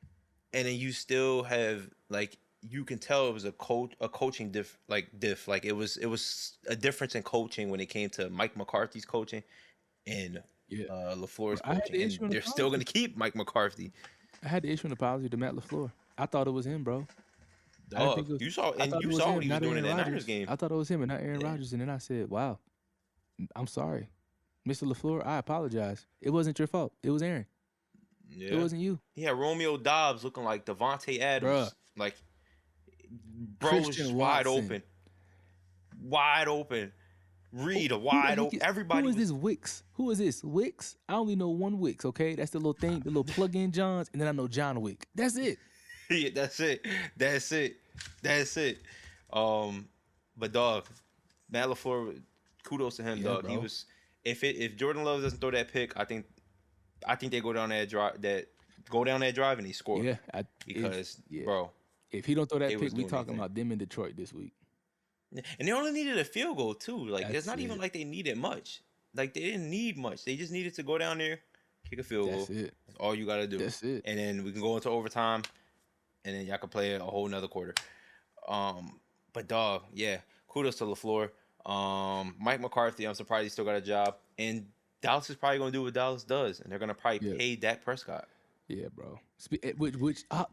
And then you still have like you can tell it was a coaching diff. Like it was a difference in coaching when it came to Mike McCarthy's coaching and LaFleur's I had coaching, to and issue an they're still going apology. to keep Mike McCarthy. I had to issue an apology to Matt LaFleur. I thought it was him, bro. I didn't Dog, think it was. you saw I thought it was what him, he was not doing in Aaron that Niners Rodgers. game. I thought it was him and not Aaron Yeah. Rodgers. And then I said, "Wow, I'm sorry, Mr. LaFleur. I apologize. It wasn't your fault. It was Aaron. Yeah. It wasn't you, He had Romeo Dobbs looking like Devontae bruh. Adams. Like, bro was just Christian Watson. wide open. Reed a wide open. Who Everybody is was. this Wicks? Who is this Wicks? I only know one Wicks. Okay, that's the little thing, the little plug-in Johns, and then I know John Wick. That's it. Yeah, that's it. That's it. But dog, Matt LaFleur, kudos to him, Yeah, dog. bro. He was. If Jordan Love doesn't throw that pick, I think they go down that drive. And he scored. Yeah, Because yeah. bro, If he don't throw that they was pick, we doing talking anything. about them in Detroit this week. And they only needed a field goal too. Like it's That's not even it. like they needed much. Like they didn't need much. They just needed to go down there, kick a field That's goal. it. That's all you gotta do. That's it. And then we can go into overtime, and then y'all can play a whole nother quarter. But dog, yeah, kudos to LaFleur. Mike McCarthy, I'm surprised he still got a job. And Dallas is probably gonna do what Dallas does, and they're gonna probably pay Dak Prescott. Yeah, bro.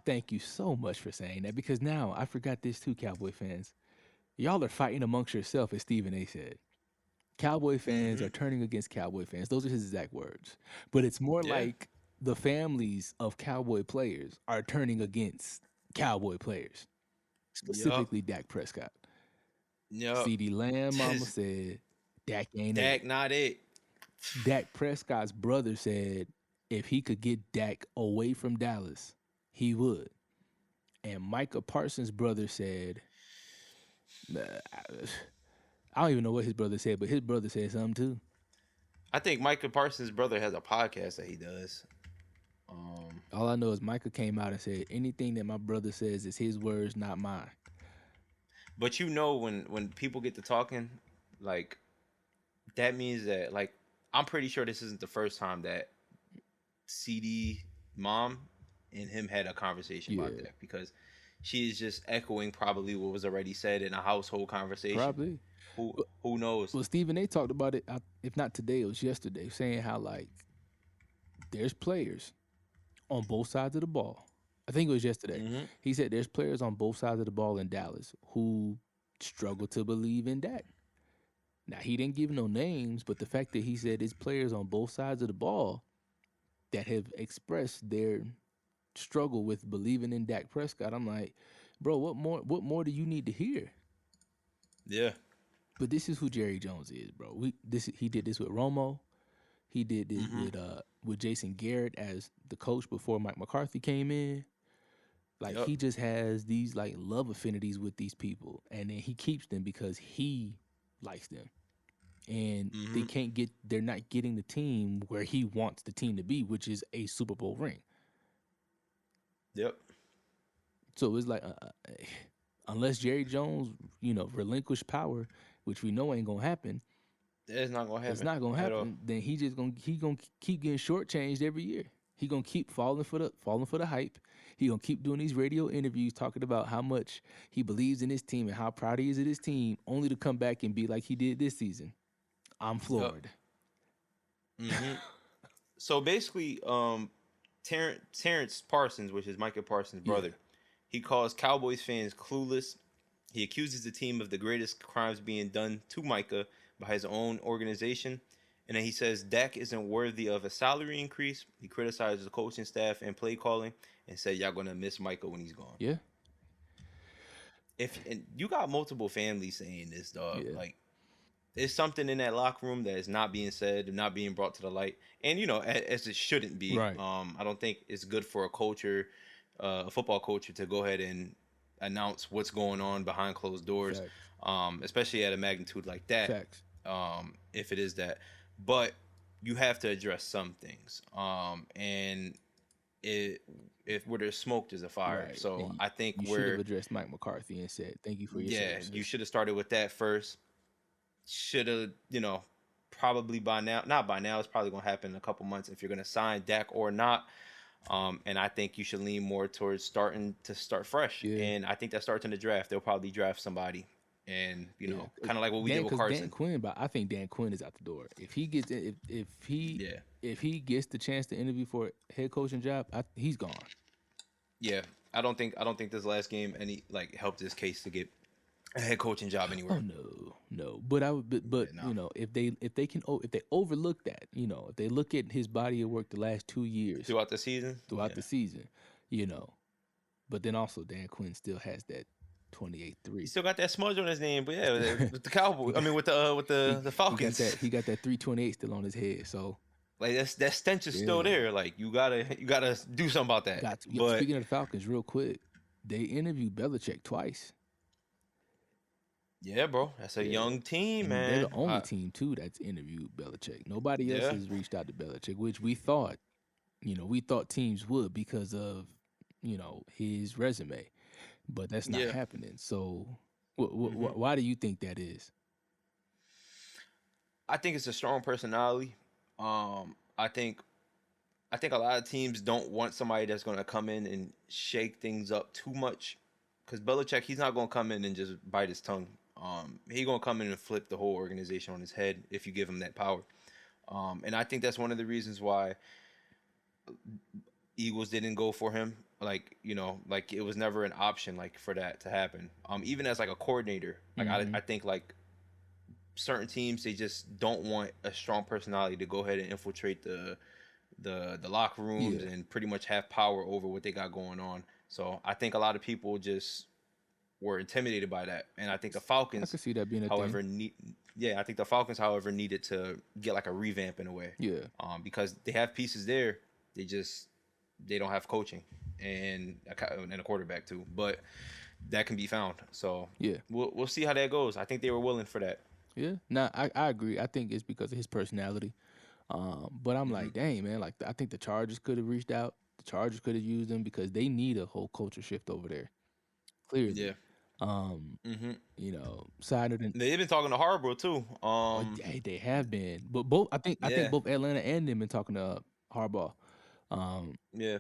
Thank you so much for saying that, because now I forgot this too, Cowboy fans. Y'all are fighting amongst yourself, as Stephen A. said. Cowboy fans are turning against Cowboy fans. Those are his exact words. But it's more Yeah. like the families of Cowboy players are turning against Cowboy players, specifically Dak Prescott. Yep. CeeDee Lamb mama said, Dak ain't it. Dak not it. Dak Prescott's brother said if he could get Dak away from Dallas, he would. And Micah Parsons' brother said, I don't even know what his brother said, but his brother said something too. I think Micah Parsons' brother has a podcast that he does. All I know is Micah came out and said, anything that my brother says is his words, not mine. But you know, when people get to talking, like that means that like I'm pretty sure this isn't the first time that CD mom and him had a conversation about that, because she is just echoing probably what was already said in a household conversation. Probably. Who knows? Well, Stephen A. talked about it, if not today, it was yesterday, saying how like there's players on both sides of the ball. I think it was yesterday. He said there's players on both sides of the ball in Dallas who struggle to believe in Dak. Now, he didn't give no names, but the fact that he said there's players on both sides of the ball that have expressed their struggle with believing in Dak Prescott, I'm like, bro, what more do you need to hear? Yeah. But this is who Jerry Jones is, bro. He did this with Romo. He did this with Jason Garrett as the coach before Mike McCarthy came in. Like he just has these like love affinities with these people, and then he keeps them because he likes them. and Mm-hmm. they're not getting the team where he wants the team to be, which is a Super Bowl ring. Yep. So it's like, unless Jerry Jones, relinquish power, which we know ain't gonna happen, It's not gonna it's happen not gonna at all. happen. Then he gonna keep getting shortchanged every year. He gonna keep falling for the hype. He gonna keep doing these radio interviews talking about how much he believes in his team and how proud he is of his team, only to come back and be like he did this season. I'm Yep. floored. Mm-hmm. So basically, Terrence Parsons, which is Micah Parsons' Yeah. brother, he calls Cowboys fans clueless. He accuses the team of the greatest crimes being done to Micah by his own organization. And then he says Dak isn't worthy of a salary increase. He criticizes the coaching staff and play calling and said, y'all going to miss Micah when he's gone. Yeah. If and you got multiple families saying this, dog. Yeah. Like, there's something in that locker room that is not being said and not being brought to the light, and as it shouldn't be. Right. I don't think it's good for a football culture, to go ahead and announce what's going on behind closed doors, Facts. especially at a magnitude like that. Facts. If it is that, but you have to address some things, and if where there's smoke, there's a fire. Right. So And I think you should have addressed Mike McCarthy and said, "Thank you for your yeah, services." you should have started with that first. Should have, probably by now, not by now, it's probably going to happen in a couple months if you're going to sign Dak or not. And I think you should lean more towards start fresh. Yeah. And I think that starts in the draft. They'll probably draft somebody, and Yeah. kind of like what we did with Because Dan Carson. Quinn, but I think Dan Quinn is out the door. If he gets Yeah, if he gets the chance to interview for a head coaching job, he's gone. yeah. I don't think this last game helped his case to get a head coaching job anywhere. Oh no. But I would, but Yeah, no. if they overlook that, if they look at his body of work the last 2 years Throughout the season. throughout the season, but then also Dan Quinn still has that 28-3. He still got that smudge on his name, but yeah, with the Cowboys. I mean, with the Falcons. He got that 328 still on his head. So Like that stench is still there. Like you gotta do something about that. But speaking of the Falcons, real quick, they interviewed Belichick twice. yeah, bro, that's a young team, And man. they're the only team too that's interviewed Belichick. Nobody else has reached out to Belichick, which we thought teams would because of his resume, but that's not happening. So, why do you think that is? I think it's a strong personality. I think a lot of teams don't want somebody that's going to come in and shake things up too much, because Belichick, he's not going to come in and just bite his tongue. He's going to come in and flip the whole organization on his head if you give him that power. And I think that's one of the reasons why Eagles didn't go for him. Like it was never an option for that to happen. Even as a coordinator, I think certain teams, they just don't want a strong personality to go ahead and infiltrate the locker rooms and pretty much have power over what they got going on. So I think a lot of people just were intimidated by that, and I think the Falcons, I can see that being a however, thing. I think the Falcons, however, needed to get a revamp in a way. Yeah. Because they have pieces there, they don't have coaching and a quarterback too, but that can be found. So yeah, we'll see how that goes. I think they were willing for that. Yeah, nah, I agree. I think it's because of his personality. But I'm like, dang, man, I think the Chargers could have reached out. The Chargers could have used them because they need a whole culture shift over there. Clearly. Yeah. Sided and they've been talking to Harbaugh too. they have been, but I think both Atlanta and them been talking to Harbaugh. Yeah.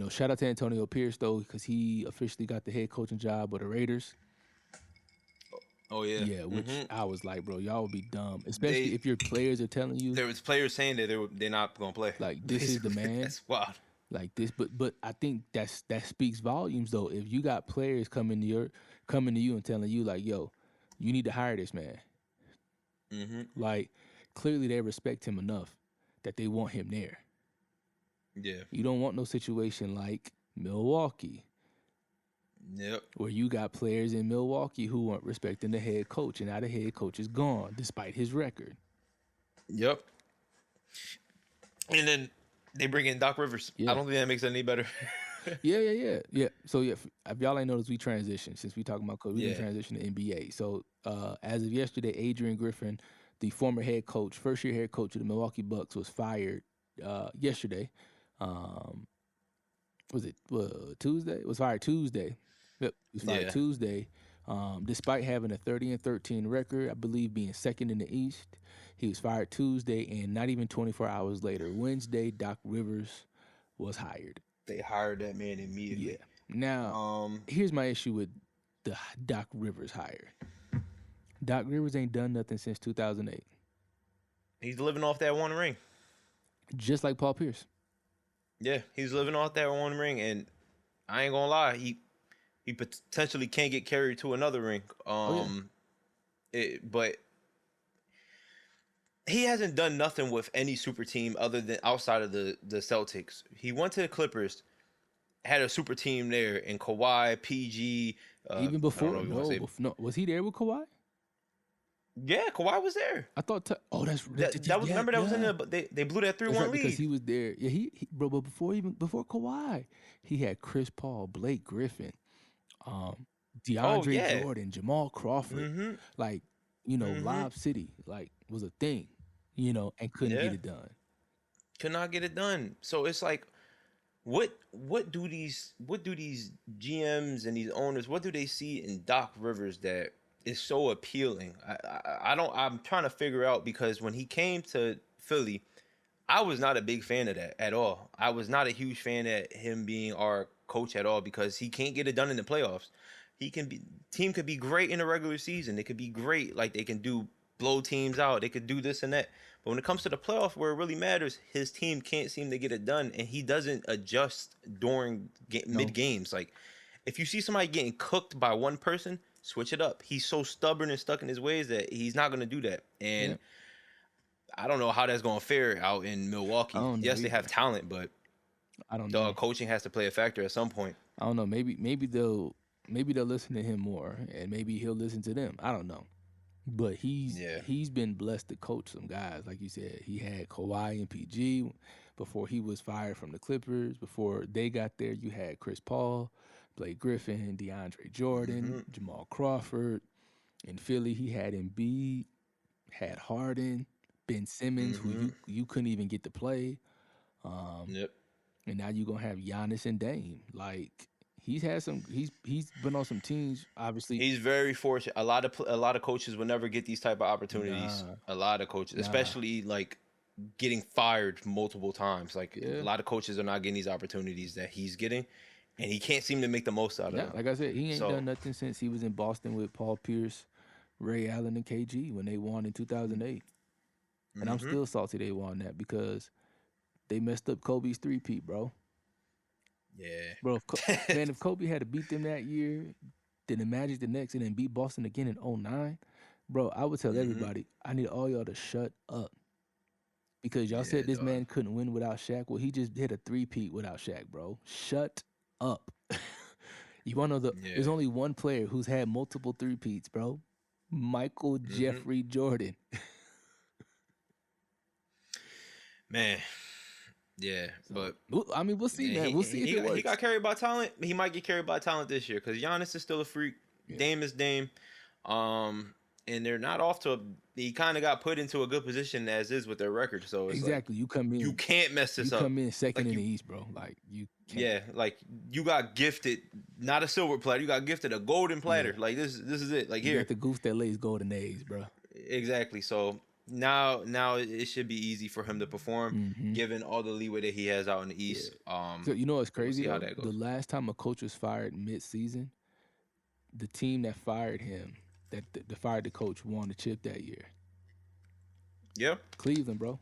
Shout out to Antonio Pierce though, because he officially got the head coaching job with the Raiders. Oh yeah. Yeah, which I was like, bro, y'all would be dumb, especially if your players are telling you. There was players saying that they're not gonna play. Like this is the man. That's wild. Like this, but I think that speaks volumes though. If you got players coming to you and telling you like, yo, you need to hire this man. Like clearly they respect him enough that they want him there. Yeah. You don't want no situation like Milwaukee. Yep. Where you got players in Milwaukee who weren't respecting the head coach, and now the head coach is gone despite his record. Yep. And then they bring in Doc Rivers. Yeah. I don't think that makes it any better. Yeah. So if y'all ain't noticed, we transitioned since we talking about coach. We transitioned to NBA. So as of yesterday, Adrian Griffin, the former head coach, first year head coach of the Milwaukee Bucks, was fired yesterday. Um, was it Tuesday? It was fired Tuesday. Yep, he was fired Yeah. Tuesday. Despite having a 30-13 record, I believe being second in the East, he was fired Tuesday, and not even 24 hours later, Wednesday, Doc Rivers was hired. They hired that man Yeah. immediately. Now, here's my issue with the Doc Rivers hire. Doc Rivers ain't done nothing since 2008, He's living off that one ring. just like Paul Pierce. Yeah, he's living off that one ring, and I ain't gonna lie, he potentially can get carried to another ring. But he hasn't done nothing with any super team other than outside of the Celtics. He went to the Clippers, had a super team there in Kawhi, PG. Even before, no, was he there with Kawhi? Yeah, Kawhi was there. I thought. That was remember that was in the they blew that 3-1 lead because he was there. Yeah, he bro. But before Kawhi, he had Chris Paul, Blake Griffin, DeAndre Jordan, Jamal Crawford. Like, Lob City was a thing, and couldn't get it done. Could not get it done. So it's like, what do these GMs and these owners, what do they see in Doc Rivers that is so appealing? I'm trying to figure out, because when he came to Philly, I was not a big fan of that at all. I was not a huge fan of him being our coach at all, because he can't get it done in the playoffs. Team could be great in the regular season. They could be great, like they can blow teams out. They could do this and that. But when it comes to the playoff where it really matters, his team can't seem to get it done, and he doesn't adjust during mid games. Like, if you see somebody getting cooked by one person, switch it up. He's so stubborn and stuck in his ways that he's not going to do that. And I don't know how that's going to fare out in Milwaukee. Yes, they have talent, but I don't know. Coaching has to play a factor at some point. I don't know. Maybe they'll listen to him more, and maybe he'll listen to them. I don't know. But he's been blessed to coach some guys. Like you said, he had Kawhi and PG before he was fired from the Clippers. Before they got there, you had Chris Paul, Blake Griffin, DeAndre Jordan, Jamal Crawford. In Philly, he had Embiid, had Harden, Ben Simmons, who you couldn't even get to play. And now you're going to have Giannis and Dame. Like, he's been on some teams, obviously. He's very fortunate. A lot of coaches will never get these type of opportunities. A lot of coaches, especially like getting fired multiple times. Like, a lot of coaches are not getting these opportunities that he's getting, and he can't seem to make the most out of them. Like I said, he ain't done nothing since he was in Boston with Paul Pierce, Ray Allen, and KG when they won in 2008. And I'm still salty they won that, because they messed up Kobe's three-peat, bro. Yeah. Bro, if Kobe had to beat them that year, then the Magic the next, and then beat Boston again in 2009, bro, I would tell everybody, I need all y'all to shut up. Because y'all said this man couldn't win without Shaq. Well, he just hit a three-peat without Shaq, bro. Shut up. You want to know there's only one player who's had multiple three-peats, bro. Michael Jeffrey Jordan. Man. Yeah, but I mean, we'll see, man. We'll see if it works. He got carried by talent. He might get carried by talent this year, because Giannis is still a freak. Dame is Dame. And they're not off to he kind of got put into a good position as is with their record. So it's exactly, you come in. You can't mess this up. You come in second in the East, bro. Like, you can't. Yeah, like, you got gifted not a silver platter. You got gifted a golden platter. Like, this is it. Like, you got the goose that lays golden eggs, bro. Exactly. So now it should be easy for him to perform, given all the leeway that he has out in the East. So you know what's crazy? We'll the last time a coach was fired mid-season, the team that fired him, that fired the coach, won the chip that year. Yeah, Cleveland, bro.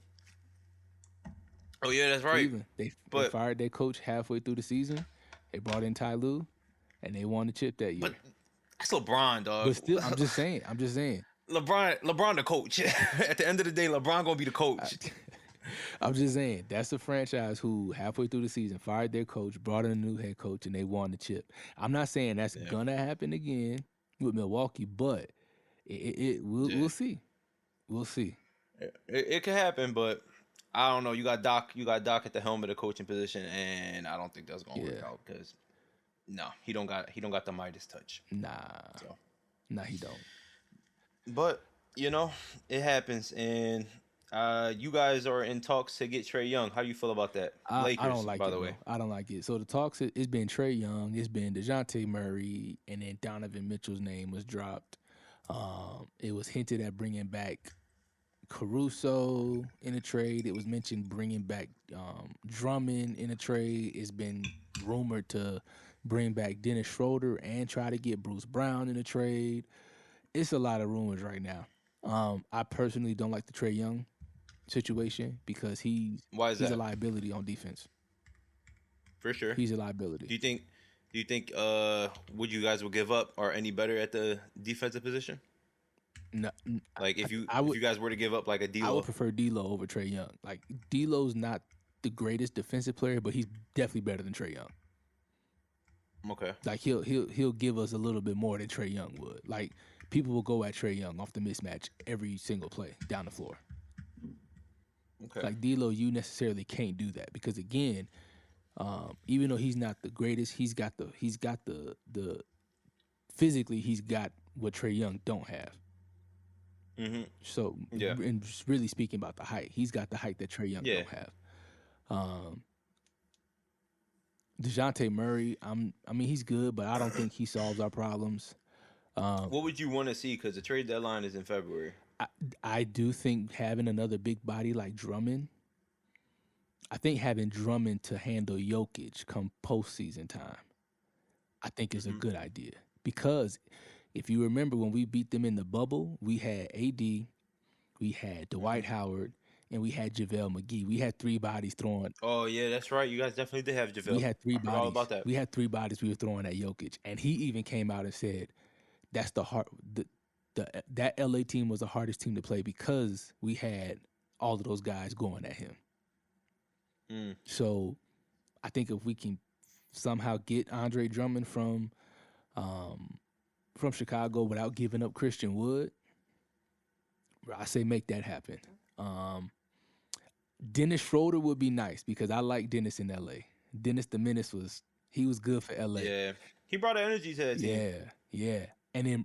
Oh yeah, that's right. Cleveland. They fired their coach halfway through the season. They brought in Ty Lue, and they won the chip that year. But that's LeBron, dog. But still, I'm just saying. LeBron the coach. At the end of the day, LeBron gonna be the coach. I'm just saying, that's a franchise who halfway through the season fired their coach, brought in a new head coach, and they won the chip. I'm not saying that's gonna happen again with Milwaukee, but we'll see. We'll see. It could happen, but I don't know. You got Doc at the helm of the coaching position, and I don't think that's gonna work out, because he don't got the Midas touch. Nah, he don't. But you know, it happens, and you guys are in talks to get Trey Young. How do you feel about that? I don't Lakers, like by it, the way. bro. I don't like it. So the talks, it's been Trey Young, it's been DeJounte Murray, and then Donovan Mitchell's name was dropped. It was hinted at bringing back Caruso in a trade. It was mentioned bringing back Drummond in a trade. It's been rumored to bring back Dennis Schroeder and try to get Bruce Brown in a trade. It's a lot of rumors right now. I personally don't like the Trey Young situation because Why is he's a that? liability on defense. For sure. He's a liability. Do you think? Do you think? Would you guys will give up or any better at the defensive position? No, Like if I if would you guys were to give up like a I would D'Lo. prefer D'Lo over Trey Young. Like D'Lo's not the greatest defensive player, but he's definitely better than Trey Young. Okay. Like he'll give us a little bit more than Trey Young would. Like people will go at Trey Young off the mismatch every single play down the floor. Okay. Like D'Lo, you necessarily can't do that because again, even though he's not the greatest, he's got the physically he's got what Trey Young don't have. Mm-hmm. So, Yeah. and just really speaking about the height, he's got the height that Trey Young Yeah. don't have. Um, Dejounte Murray, I mean, he's good, but I don't think he solves our problems. What would you want to see? Because the trade deadline is in February. I, I do think having another big body like Drummond, I think having Drummond to handle Jokic come postseason time, I think is a Mm-hmm. good idea. Because if you remember when we beat them in the bubble, we had AD, we had Mm-hmm. Dwight Howard, and we had JaVale McGee. We had three bodies throwing. Oh yeah, that's right. You guys definitely did have We JaVale. had three I forgot all bodies. about that. We had three bodies we were throwing at Jokic, and he even came out and said that's the hard. That LA team was the hardest team to play because we had all of those guys going at him. Mm. So I think if we can somehow get Andre Drummond from Chicago without giving up Christian Wood, I say make that happen. Um, Dennis Schroeder would be nice because I like Dennis in LA. Dennis the Menace he was good for LA. Yeah, he brought an energy to that team. Yeah, yeah. And then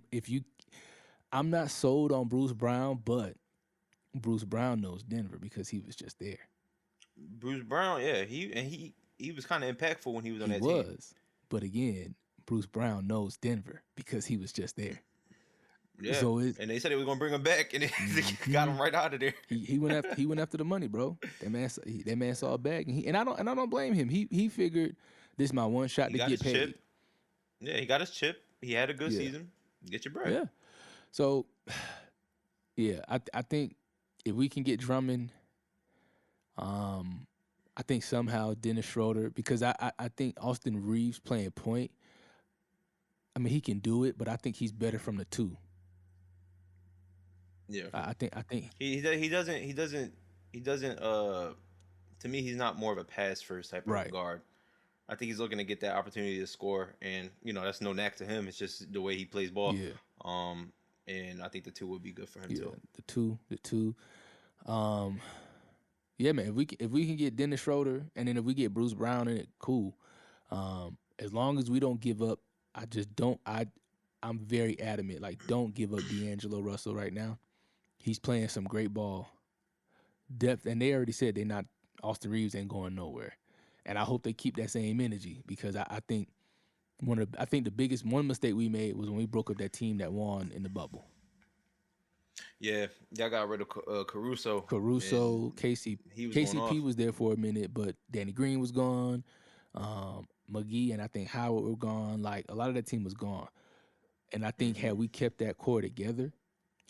I'm not sold on Bruce Brown, but Bruce Brown knows Denver because he was just there. Bruce Brown, yeah, he was kind of impactful when he was on He that team. was, but again, Bruce Brown knows Denver because he was just there. Yeah, So it and they said they were gonna bring him back, and they got him right out of there. he went after the money, bro. That man saw a bag, and I don't blame him. He figured this is my one shot He to got get his paid. chip. Yeah, he got his chip. He had a good Yeah, season. Get your bread. yeah. So yeah, I think if we can get Drummond, I think somehow Dennis Schroeder because I think Austin Reeves playing point. I mean he can do it, but I think he's better from the two. Yeah, I think he doesn't. To me, he's not more of a pass first type of right. guard. I think he's looking to get that opportunity to score, and that's no knack to him. It's just the way he plays ball. Yeah, Um, and I think the two would be good for him yeah. too. The two. Um, yeah, man. If we can get Dennis Schroeder, and then if we get Bruce Brown in it, cool. As long as we don't give up, I just don't. I'm very adamant. Like, don't give up D'Angelo Russell right now. He's playing some great ball, depth, and they already said they're not. Austin Reeves ain't going nowhere, and I hope they keep that same energy because I think I think the biggest one mistake we made was when we broke up that team that won in the bubble. Yeah, y'all got rid of Caruso, and Caruso, Casey, he was going KCP off. was there for a minute, but Danny Green was gone. McGee and I think Howard were gone. Like a lot of that team was gone, and I think Hmm. had we kept that core together,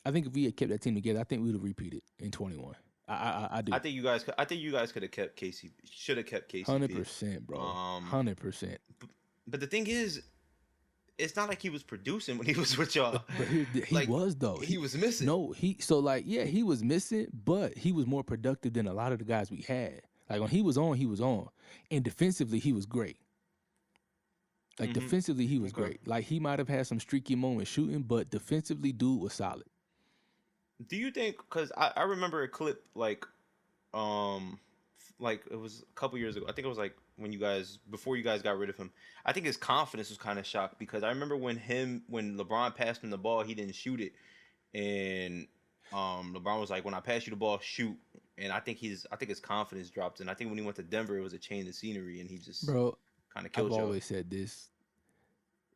I think if we had kept that team together, I think we would have repeated in 21. I do. I think you guys. I think you guys could have kept KCP. Should have kept Hundred KCP. percent, bro. Um, 100%. but the thing is, it's not like he was producing when he was with y'all. But he Like was though. he was missing. No, so like yeah, he was missing, but he was more productive than a lot of the guys we had. Like when he was on, and defensively he was great. Like Hmm. defensively he was Okay. great. Like he might have had some streaky moments shooting, but defensively dude was solid. Do you think? Because I remember a clip um like it was a couple years ago. I think it was like when you guys before you guys got rid of him. I think his confidence was kind of shocked because I remember when LeBron passed him the ball, he didn't shoot it, and LeBron was like, when I pass you the ball, shoot. And I think his confidence dropped. And I think when he went to Denver, it was a change of scenery, and he just Bro, kind of I've killed y'all. always said this.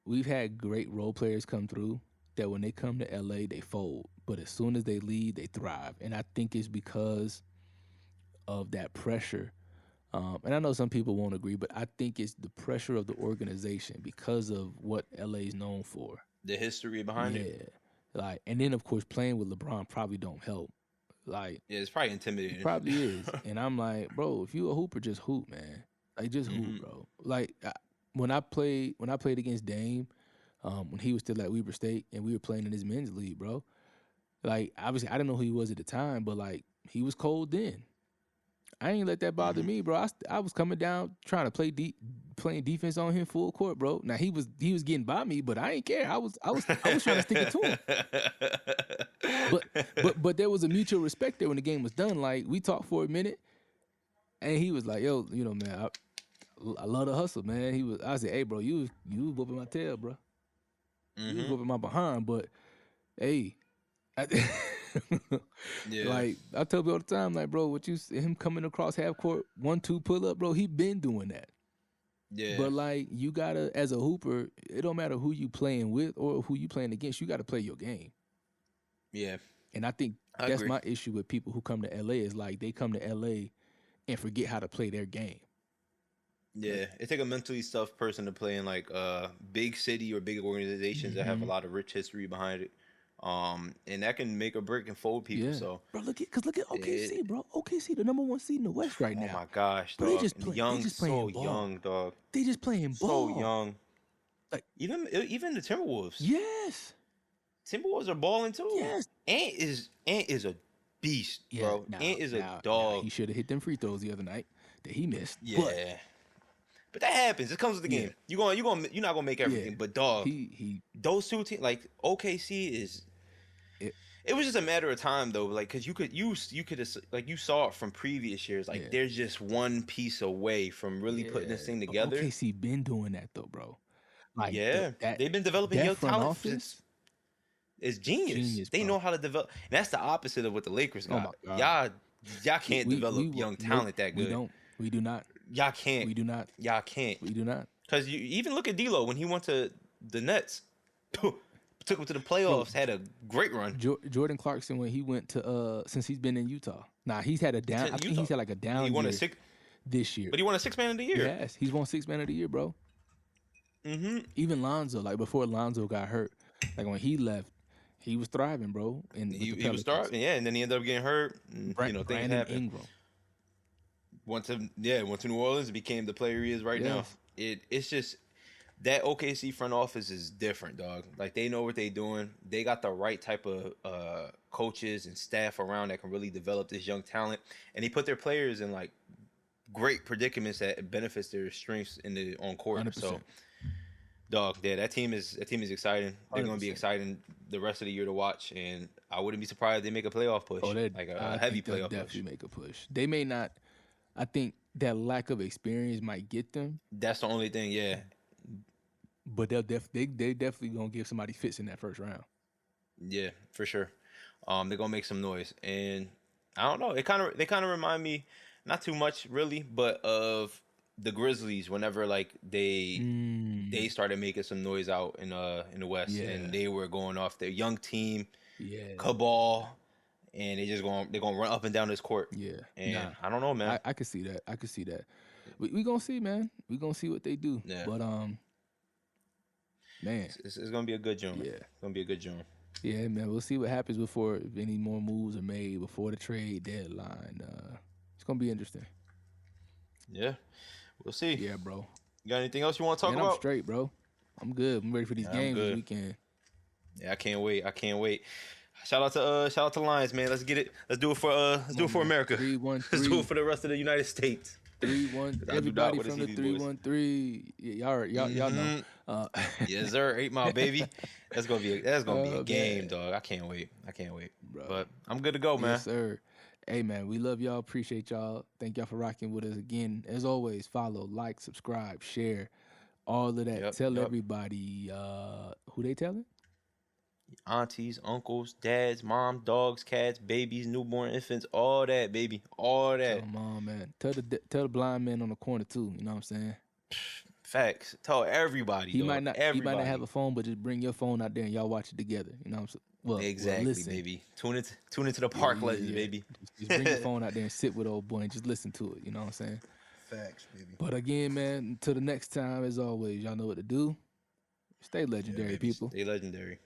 We've had great role players come through that when they come to LA, they fold. But as soon as they leave, they thrive. And I think it's because of that pressure. And I know some people won't agree, but I think it's the pressure of the organization because of what LA is known for. The history behind it. Yeah. Like, and then of course playing with LeBron probably don't help. Like, Yeah, it's probably it intimidating. probably is. And I'm like, bro, if you a hooper, just hoop, man. Like, just hoop, bro. Like, when I played against Dame, when he was still at Weber State and we were playing in his men's league, bro. Like, obviously, I didn't know who he was at the time, but like, he was cold then. I ain't let that bother me, bro. I was coming down trying to playing defense on him full court, bro. Now he was getting by me, but I ain't care. I was trying to stick it to him. But there was a mutual respect there when the game was done. Like, we talked for a minute, and he was like, "Yo, man, I love the hustle, man." I said, "Hey, bro, you was whooping my tail, bro. You was whooping my behind, but hey." Yeah. Like, I tell people all the time, like, bro, him coming across half court, 1-2 pull up, bro, he been doing that. Yeah. But like, you gotta, as a hooper, it don't matter who you playing with or who you playing against, you gotta play your game. Yeah. And I think I that's agree. my issue with people who come to LA is like they come to LA and forget how to play their game. Yeah, it take a mentally tough person to play in like big city or big organizations that have a lot of rich history behind it. And that can make or break and fold people. Yeah, So bro, look at OKC, it, bro. OKC, the number 1 seed in the West right oh now. my gosh, Bro, they dog. just And play, they young, just playing so ball. young, dog. They just playing So ball. young. Like, even the Timberwolves. yes. Timberwolves are balling too. Yes. Ant is a beast, bro. Ant is a Now dog. he should have hit them free throws the other night that he missed. Yeah. But that happens. It comes with the Yeah. game. You're not gonna make everything. Yeah. But dog, he those two teams, like OKC is. It was just a matter of time though, like because you could like you saw it from previous years. Like there's just one piece away from really putting this thing together. OKC been doing that though, bro. Like, they've been developing that young front talent office since. It's genius. They bro. know how to develop. And that's the opposite of what the Lakers Oh got. my God. Y'all can't develop young talent that good. We do not. Y'all can't. We do not. Y'all can't. We do not. Because you even look at D'Lo when he went to the Nets, took him to the playoffs, had a great run. Jordan Clarkson, when he went to since he's been in Utah. Now he's had a down. I think he's had like a down. He won year this year, but he won a 6 man of the year. Yes, he's won 6 man of the year, bro. Even Lonzo, like before Lonzo got hurt, like when he left, he was thriving, bro. And he was thriving, yeah. And then he ended up getting hurt. And, things happened. Ingram. Went to New Orleans and became the player he is right now. It's just that OKC front office is different, dog. Like they know what they're doing. They got the right type of coaches and staff around that can really develop this young talent, and they put their players in like great predicaments that benefits their strengths on court. 100%. So, dog, yeah, that team is exciting. They're going to be exciting the rest of the year to watch, and I wouldn't be surprised if they make a playoff push, like a heavy playoff push. Definitely make a push. They may not. I think that lack of experience might get them. That's the only thing, yeah. But they definitely gonna give somebody fits in that first round. Yeah, for sure. They're gonna make some noise, and I don't know. They kind of remind me, not too much really, but of the Grizzlies whenever like they started making some noise out in the West, and they were going off their young team, cabal, and they're gonna run up and down this court. Yeah, and I don't know, man. I could see that. We gonna see, man. We gonna see what they do. Yeah. But man, it's gonna be a good joint. Yeah, it's gonna be a good joint. Yeah, man. We'll see what happens before any more moves are made before the trade deadline. It's gonna be interesting. Yeah, we'll see. Yeah, bro. You got anything else you want to talk about? I'm straight, bro. I'm good. I'm ready for these games this weekend. Yeah, I can't wait. Shout out to Lions, man. Let's get it. Let's do it for America. 3-1-3. Let's do it for the rest of the United States. 3-1. Everybody from the 3-1-3. Y'all know. Yes, sir. 8 Mile, baby. That's gonna be a game, dog. I can't wait, bro. But I'm good to go, man. Yes, sir. Hey, man, we love y'all. Appreciate y'all. Thank y'all for rocking with us again. As always, follow, like, subscribe, share, all of that. Tell everybody who they telling. aunties, uncles, dads, mom, dogs, cats, babies, newborn infants, all that, baby, all Tell that. them all, man. Tell the blind man on the corner too. You know what I'm saying? Facts. Tell everybody, dog. He might not have Everybody. a phone, but just bring your phone out there and y'all watch it together. You know what I'm saying? Well, Exactly, listen. baby. Tune into the Yeah, park yeah, legends, yeah. baby. Just bring your phone out there and sit with old boy and just listen to it. You know what I'm saying? Facts, baby. But again, man, until the next time, as always, y'all know what to do. Stay Yeah, legendary, baby. people. Stay legendary.